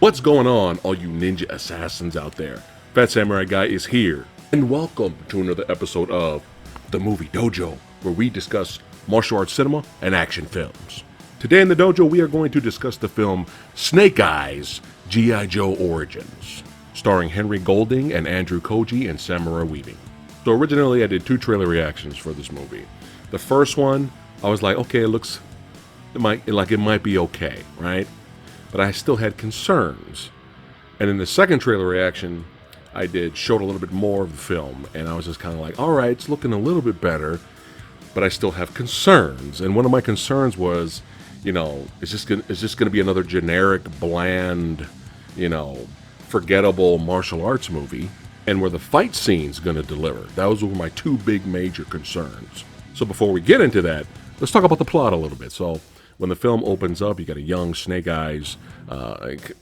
What's going on, all you ninja assassins out there? PhatSamuraiGuy is here, and welcome to another episode of the movie Dojo, where we discuss martial arts cinema and action films. Today in the Dojo, we are going to discuss the film Snake Eyes, G.I. Joe Origins, starring Henry Golding and Andrew Koji and Samurai Weaving. So originally, I did 2 trailer reactions for this movie. The first one, I was like, okay, it might be okay, right? But I still had concerns. And in the second trailer reaction, I showed a little bit more of the film, and I was just kind of like, all right, it's looking a little bit better, but I still have concerns. And one of my concerns was, it's just gonna be another generic, bland, forgettable martial arts movie, and where the fight scene's gonna deliver. Those were my 2 big major concerns. So before we get into that, let's talk about the plot a little bit. So when the film opens up, you got a young Snake Eyes.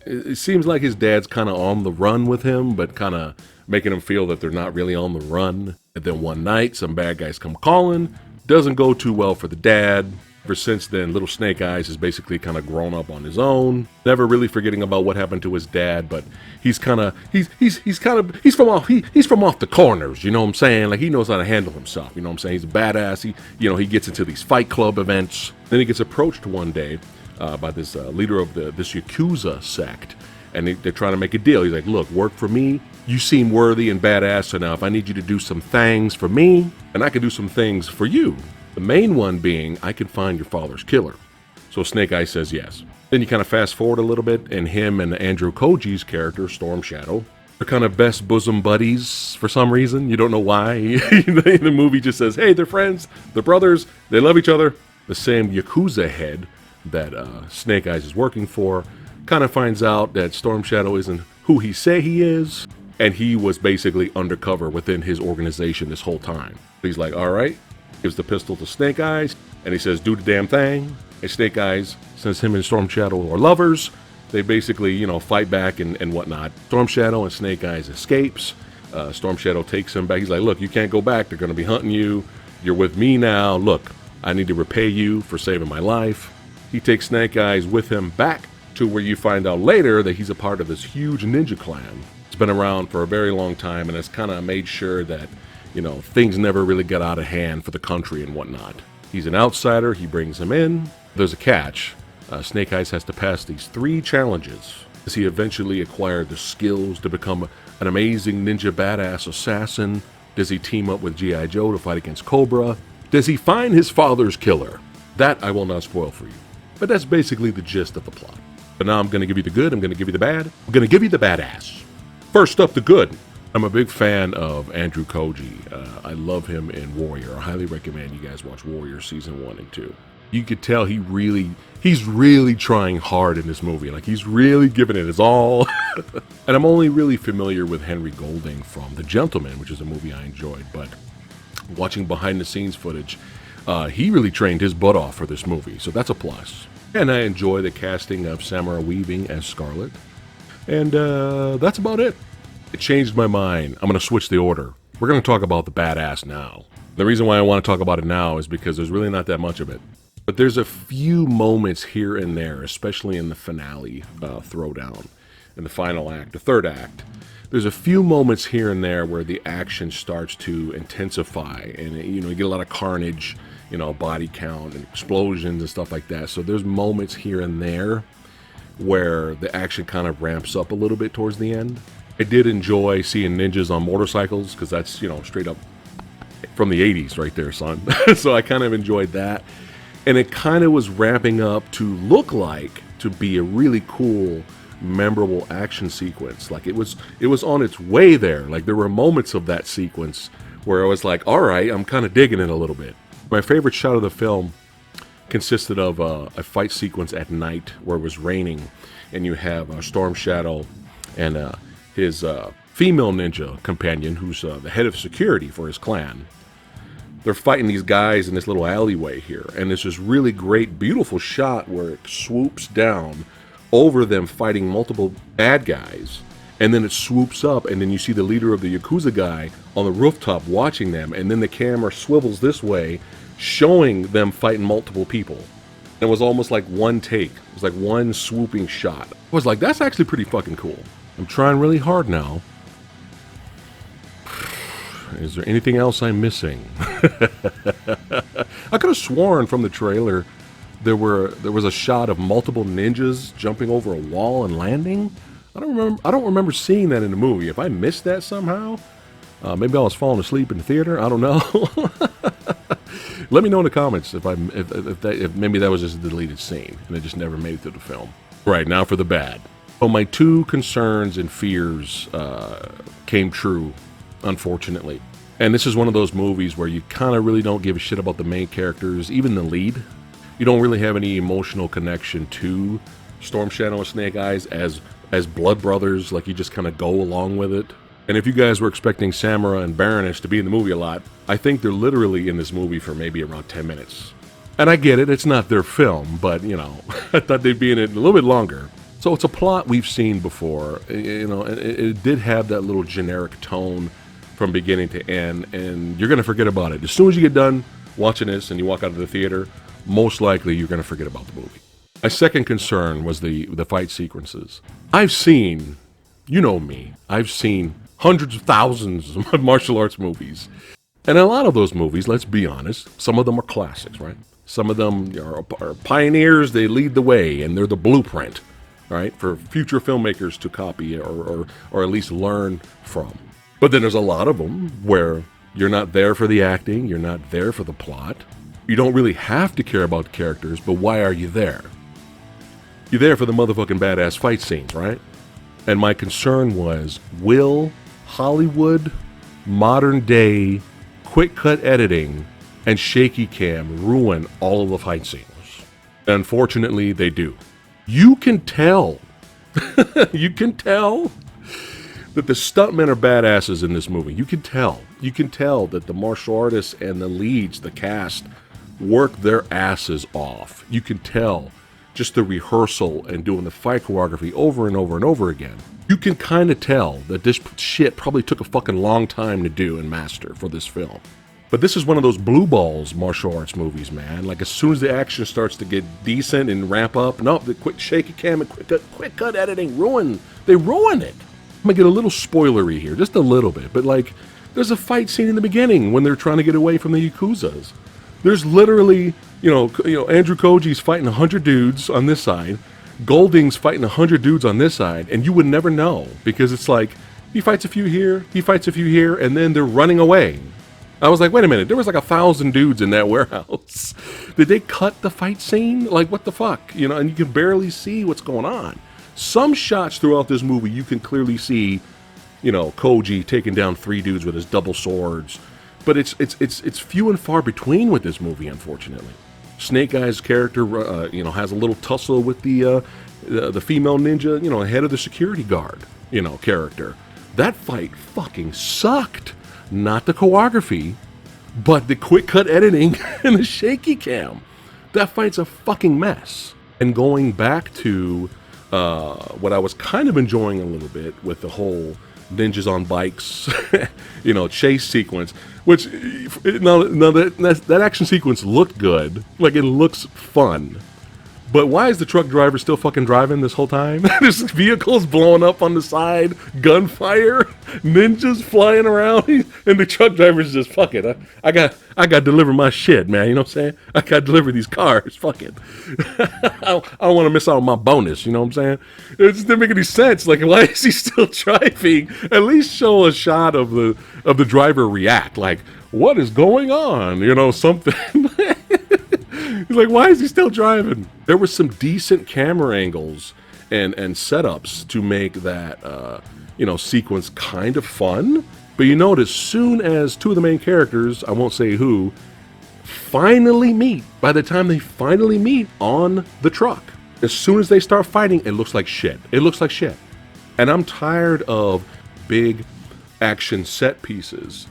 It seems like his dad's kind of on the run with him, but kind of making him feel that they're not really on the run. And then one night, some bad guys come calling. Doesn't go too well for the dad. Ever since then, little Snake Eyes has basically kind of grown up on his own, never really forgetting about what happened to his dad. But he's from off the corners. You know what I'm saying? Like, he knows how to handle himself. You know what I'm saying? He's a badass. He gets into these fight club events. Then he gets approached one day by this leader of this Yakuza sect, and they're trying to make a deal. He's like, "Look, work for me. You seem worthy and badass enough. I need you to do some things for me, and I can do some things for you. The main one being, I can find your father's killer." So Snake Eyes says yes. Then you kind of fast forward a little bit, and him and Andrew Koji's character, Storm Shadow, are kind of best bosom buddies for some reason. You don't know why. The movie just says, hey, they're friends, they're brothers, they love each other. The same Yakuza head that Snake Eyes is working for kind of finds out that Storm Shadow isn't who he say he is, and he was basically undercover within his organization this whole time. He's like, all right. Gives the pistol to Snake Eyes, and he says, do the damn thing. And Snake Eyes, since him and Storm Shadow are lovers, they basically, fight back and whatnot. Storm Shadow and Snake Eyes escapes. Storm Shadow takes him back. He's like, look, you can't go back. They're going to be hunting you. You're with me now. Look, I need to repay you for saving my life. He takes Snake Eyes with him back to where you find out later that he's a part of this huge ninja clan. It's been around for a very long time, and it's kind of made sure that things never really got out of hand for the country and whatnot. He's an outsider. He brings him in. There's a catch. Snake Eyes has to pass these 3 challenges as he eventually acquired the skills to become an amazing ninja badass assassin. Does he team up with G.I. Joe to fight against Cobra? Does he find his father's killer? That I will not spoil for you. But that's basically the gist of the plot. But now I'm going to give you the good. I'm going to give you the bad. I'm going to give you the badass. First up, the good. I'm a big fan of Andrew Koji. I love him in Warrior. I highly recommend you guys watch Warrior Season 1 and 2. You could tell he's really trying hard in this movie. Like, he's really giving it his all. And I'm only really familiar with Henry Golding from The Gentleman, which is a movie I enjoyed. But watching behind-the-scenes footage, he really trained his butt off for this movie. So that's a plus. And I enjoy the casting of Samurai Weaving as Scarlet. And that's about it. It changed my mind. I'm going to switch the order. We're going to talk about the badass now. The reason why I want to talk about it now is because there's really not that much of it. But there's a few moments here and there, especially in the finale throwdown, in the final act, the third act. There's a few moments here and there where the action starts to intensify, and you get a lot of carnage, body count and explosions and stuff like that. So there's moments here and there where the action kind of ramps up a little bit towards the end. I did enjoy seeing ninjas on motorcycles, because that's, straight up from the 80s right there, son. So I kind of enjoyed that. And it kind of was ramping up to look like to be a really cool, memorable action sequence. Like, it was on its way there. Like, there were moments of that sequence where I was like, all right, I'm kind of digging it a little bit. My favorite shot of the film consisted of a fight sequence at night where it was raining, and you have Storm Shadow and his female ninja companion, who's the head of security for his clan. They're fighting these guys in this little alleyway here, and there's this really great, beautiful shot where it swoops down over them fighting multiple bad guys, and then it swoops up, and then you see the leader of the Yakuza guy on the rooftop watching them, and then the camera swivels this way, showing them fighting multiple people. It was almost like one take. It was like one swooping shot. I was like, that's actually pretty fucking cool. I'm trying really hard now. Is there anything else I'm missing? I could have sworn from the trailer there was a shot of multiple ninjas jumping over a wall and landing. I don't remember seeing that in the movie. If I missed that somehow, maybe I was falling asleep in the theater. I don't know. Let me know in the comments if maybe that was just a deleted scene and it just never made it to the film. Right, now for the bad. Well, my two concerns and fears came true, unfortunately. And this is one of those movies where you kind of really don't give a shit about the main characters, even the lead. You don't really have any emotional connection to Storm Shadow and Snake Eyes as blood brothers, like you just kind of go along with it. And if you guys were expecting Samurai and Baroness to be in the movie a lot, I think they're literally in this movie for maybe around 10 minutes. And I get it, it's not their film, but, you know, I thought they'd be in it a little bit longer. So it's a plot we've seen before, you know, and it did have that little generic tone from beginning to end, and you're going to forget about it. As soon as you get done watching this and you walk out of the theater, most likely you're going to forget about the movie. My second concern was the fight sequences. I've seen, you know me, I've seen hundreds of thousands of martial arts movies. And a lot of those movies, let's be honest, some of them are classics, right? Some of them are pioneers, they lead the way, and they're the blueprint, right, for future filmmakers to copy or at least learn from. But then there's a lot of them where you're not there for the acting, you're not there for the plot. You don't really have to care about the characters, but why are you there? You're there for the motherfucking badass fight scenes, right? And my concern was, will Hollywood, modern day, quick cut editing, and shaky cam ruin all of the fight scenes? And unfortunately, they do. You can tell. You can tell that the stuntmen are badasses in this movie. You can tell. You can tell that the martial artists and the leads, the cast, work their asses off. You can tell just the rehearsal and doing the fight choreography over and over and over again. You can kind of tell that this shit probably took a fucking long time to do and master for this film. But this is one of those blue balls martial arts movies, man. Like, as soon as the action starts to get decent and ramp up, no, the quick shaky cam and quick cut editing they ruin it. I'm gonna get a little spoilery here, just a little bit, but like, there's a fight scene in the beginning when they're trying to get away from the Yakuzas. There's literally, you know, Andrew Koji's fighting 100 dudes on this side, Golding's fighting 100 dudes on this side, and you would never know, because it's like, he fights a few here, and then they're running away. I was like, wait a minute, there was like 1,000 dudes in that warehouse. Did they cut the fight scene? Like, what the fuck? You know, and you can barely see what's going on. Some shots throughout this movie, you can clearly see, you know, Koji taking down 3 dudes with his double swords. But it's few and far between with this movie, unfortunately. Snake Eyes' character, you know, has a little tussle with the female ninja, you know, head of the security guard, you know, character. That fight fucking sucked. Not the choreography, but the quick cut editing and the shaky cam. That fight's a fucking mess. And going back to what I was kind of enjoying a little bit with the whole ninjas on bikes, you know, chase sequence, which that action sequence looked good, like it looks fun. But why is the truck driver still fucking driving this whole time? There's vehicles blowing up on the side, gunfire, ninjas flying around, and the truck driver's just, fuck it. I got to deliver my shit, man. You know what I'm saying? I got to deliver these cars. Fuck it. I don't want to miss out on my bonus. You know what I'm saying? It just didn't make any sense. Like, why is he still driving? At least show a shot of the driver react. Like, what is going on? You know, something. He's like, why is he still driving? There were some decent camera angles and setups to make that, you know, sequence kind of fun. But you notice, soon as 2 of the main characters, I won't say who, finally meet, by the time they finally meet on the truck, as soon as they start fighting, it looks like shit. It looks like shit. And I'm tired of big action set pieces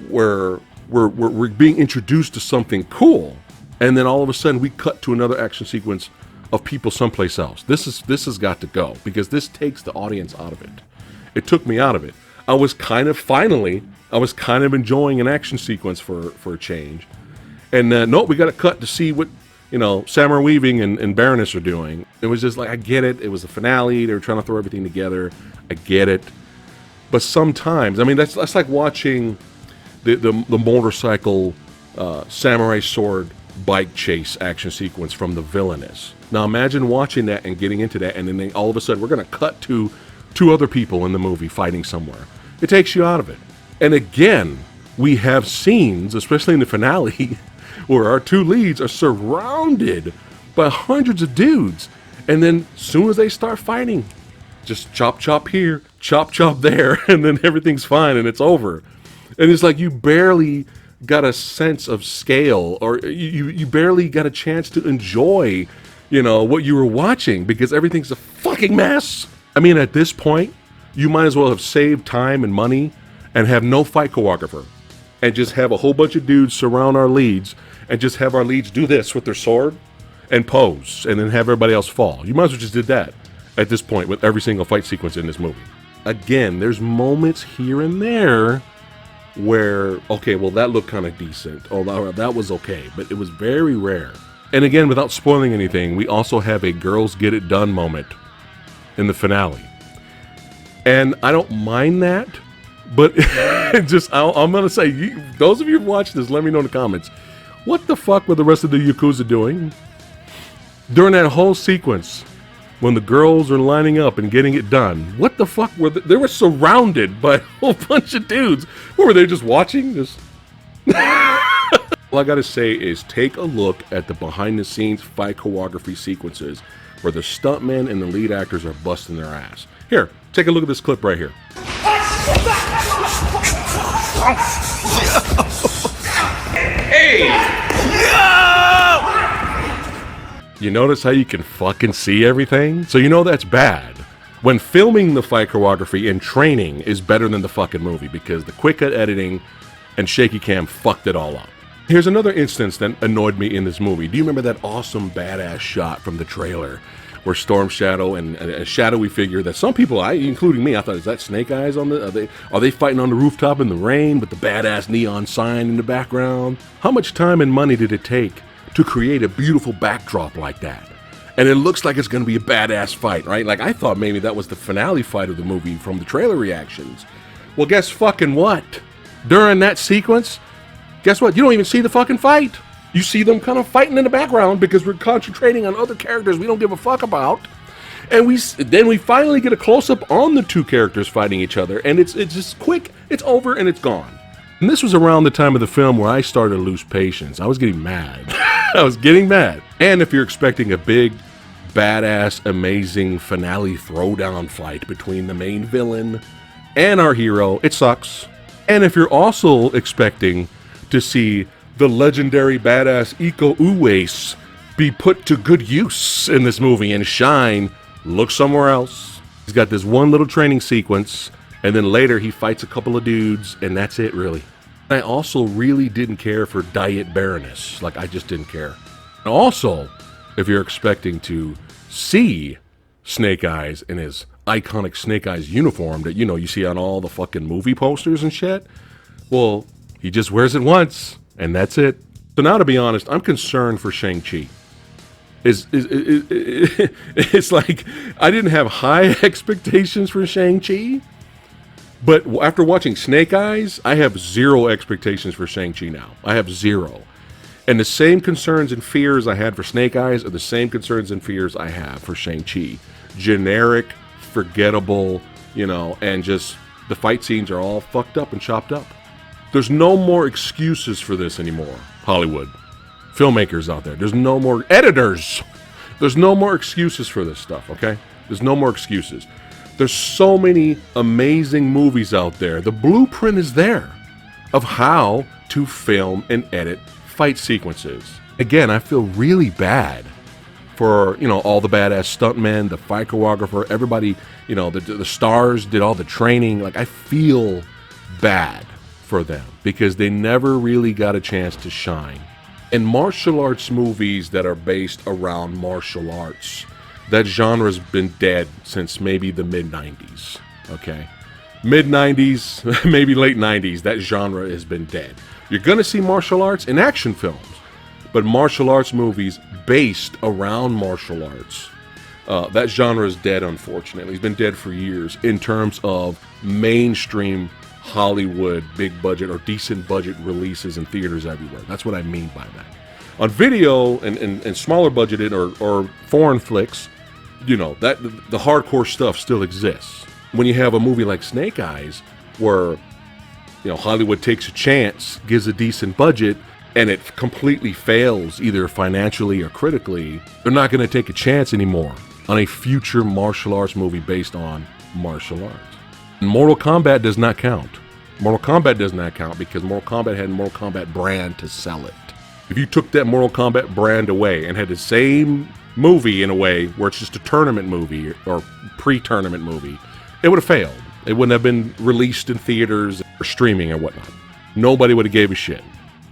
where we're being introduced to something cool, and then all of a sudden we cut to another action sequence of people someplace else. This has got to go, because this takes the audience out of it. It took me out of it. I was kind of enjoying an action sequence for a change. And nope, we got to cut to see what Samurai Weaving and Baroness are doing. It was just like, I get it. It was a finale. They were trying to throw everything together. I get it. But sometimes, I mean, that's like watching the motorcycle samurai sword bike chase action sequence from The Villainous. Now imagine watching that and getting into that, and then all of a sudden we're going to cut to two other people in the movie fighting somewhere. It takes you out of it. And again, we have scenes, especially in the finale, where our two leads are surrounded by hundreds of dudes. And then as soon as they start fighting, just chop chop here, chop chop there, and then everything's fine and it's over. And it's like you barely got a sense of scale, or you barely got a chance to enjoy, what you were watching, because everything's a fucking mess. I mean, at this point, you might as well have saved time and money and have no fight choreographer and just have a whole bunch of dudes surround our leads and just have our leads do this with their sword and pose and then have everybody else fall. You might as well just did that at this point with every single fight sequence in this movie. Again, there's moments here and there where, okay, well, that looked kind of decent. Oh, that was okay, but it was very rare. And again, without spoiling anything, we also have a girls get it done moment in the finale. And I don't mind that, but I'm going to say, those of you who watched this, let me know in the comments, what the fuck were the rest of the Yakuza doing during that whole sequence when the girls are lining up and getting it done? What the fuck were they were surrounded by a whole bunch of dudes. What were they, just watching this? All I gotta say is take a look at the behind the scenes fight choreography sequences where the stuntmen and the lead actors are busting their ass. Here, take a look at this clip right here. Hey! You notice how you can fucking see everything? So you know that's bad. When filming the fight choreography and training is better than the fucking movie, because the quick cut editing and shaky cam fucked it all up. Here's another instance that annoyed me in this movie. Do you remember that awesome badass shot from the trailer where Storm Shadow and a shadowy figure that some people, including me, I thought, is that Snake Eyes on the? Are they fighting on the rooftop in the rain with the badass neon sign in the background? How much time and money did it take to create a beautiful backdrop like that? And it looks like it's going to be a badass fight, right? Like, I thought maybe that was the finale fight of the movie from the trailer reactions. Well, guess fucking what? During that sequence, guess what? You don't even see the fucking fight. You see them kind of fighting in the background because we're concentrating on other characters we don't give a fuck about. And then we finally get a close-up on the two characters fighting each other, and it's just quick, it's over, and it's gone. And this was around the time of the film where I started to lose patience. I was getting mad. I was getting mad. And if you're expecting a big, badass, amazing finale throwdown fight between the main villain and our hero, it sucks. And if you're also expecting to see the legendary badass Iko Uwais be put to good use in this movie and shine, look somewhere else. He's got this one little training sequence, and then later he fights a couple of dudes, and that's it, really. I also really didn't care for Diet Baroness. Like, I just didn't care. And also, if you're expecting to see Snake Eyes in his iconic Snake Eyes uniform that, you see on all the fucking movie posters and shit, well, he just wears it once, and that's it. So now, to be honest, I'm concerned for Shang-Chi. It's like, I didn't have high expectations for Shang-Chi, but after watching Snake Eyes, I have zero expectations for Shang-Chi now. I have zero. And the same concerns and fears I had for Snake Eyes are the same concerns and fears I have for Shang-Chi. Generic, forgettable, and just the fight scenes are all fucked up and chopped up. There's no more excuses for this anymore, Hollywood. Filmmakers out there. There's no more editors. There's no more excuses for this stuff, okay? There's no more excuses. There's so many amazing movies out there. The blueprint is there of how to film and edit fight sequences. Again, I feel really bad for, all the badass stuntmen, the fight choreographer, everybody, the stars did all the training. Like, I feel bad for them because they never really got a chance to shine. In martial arts movies that are based around martial arts, that genre's been dead since maybe the mid-90s, okay? Mid-90s, maybe late 90s, that genre has been dead. You're going to see martial arts in action films, But martial arts movies based around martial arts, that genre is dead, unfortunately. It's been dead for years in terms of mainstream Hollywood, big budget or decent budget releases in theaters everywhere. That's what I mean by that. On video and smaller budgeted or foreign flicks, you know, that the hardcore stuff still exists. When you have a movie like Snake Eyes, where, you know, Hollywood takes a chance, gives a decent budget, and it completely fails either financially or critically, they're not going to take a chance anymore on a future martial arts movie based on martial arts. Mortal Kombat does not count. Mortal Kombat does not count because Mortal Kombat had a Mortal Kombat brand to sell it. If you took that Mortal Kombat brand away and had the same movie in a way where it's just a tournament movie or pre-tournament movie, it would have failed. It wouldn't have been released in theaters or streaming or whatnot. Nobody would have gave a shit.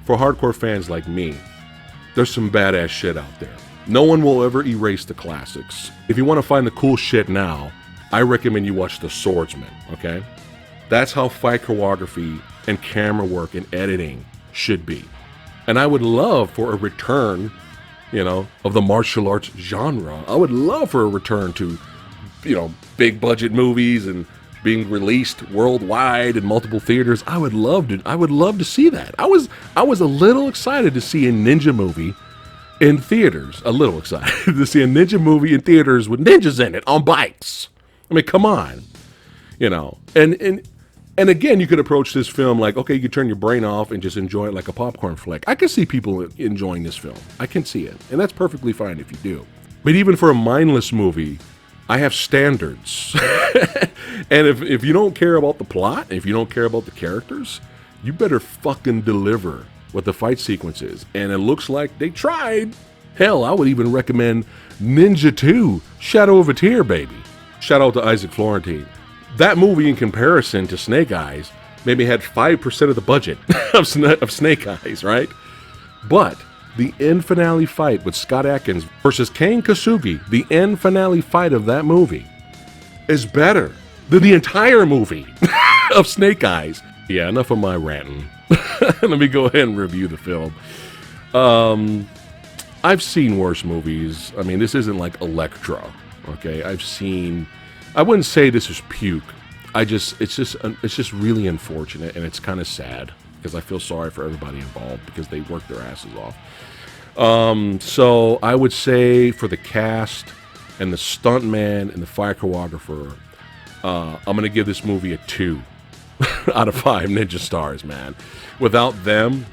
For hardcore fans like me, there's some badass shit out there. No one will ever erase the classics. If you want to find the cool shit now, I recommend you watch The Swordsman, okay? That's how fight choreography and camera work and editing should be. And I would love for a return, you know, of the martial arts genre. I would love for a return to, you know, big budget movies and being released worldwide in multiple theaters. I would love to see that. I was a little excited to see a ninja movie in theaters. A little excited to see a ninja movie in theaters with ninjas in it on bikes. I mean, come on. You know, and again, you could approach this film like, okay, you could turn your brain off and just enjoy it like a popcorn flick. I can see people enjoying this film. I can see it. And that's perfectly fine if you do. But even for a mindless movie, I have standards. And if you don't care about the plot, if you don't care about the characters, you better fucking deliver what the fight sequence is. And it looks like they tried. Hell, I would even recommend Ninja 2, Shadow of a Tear, baby. Shout out to Isaac Florentine. That movie, in comparison to Snake Eyes, maybe had 5% of the budget of Snake Eyes, right? But the end finale fight with Scott Adkins versus Kane Kasugi, the end finale fight of that movie, is better than the entire movie of Snake Eyes. Yeah, enough of my ranting. Let me go ahead and review the film. I've seen worse movies. I mean, this isn't like Electra, okay? I wouldn't say this is puke. It's just really unfortunate, and it's kind of sad because I feel sorry for everybody involved because they worked their asses off. So I would say for the cast and the stuntman and the fight choreographer, I'm gonna give this movie a 2 out of 5 ninja stars, man. Without them,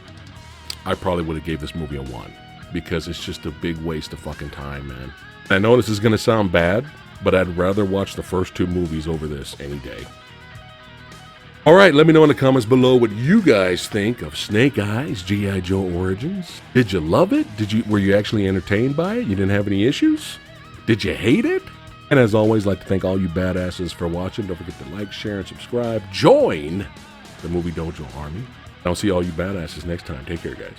I probably would have gave this movie a 1 because it's just a big waste of fucking time, man. I know this is gonna sound bad, but I'd rather watch the first 2 movies over this any day. Alright, let me know in the comments below what you guys think of Snake Eyes G.I. Joe Origins. Did you love it? Were you actually entertained by it? You didn't have any issues? Did you hate it? And as always, I'd like to thank all you badasses for watching. Don't forget to like, share, and subscribe. Join the Movie Dojo Army. I'll see all you badasses next time. Take care, guys.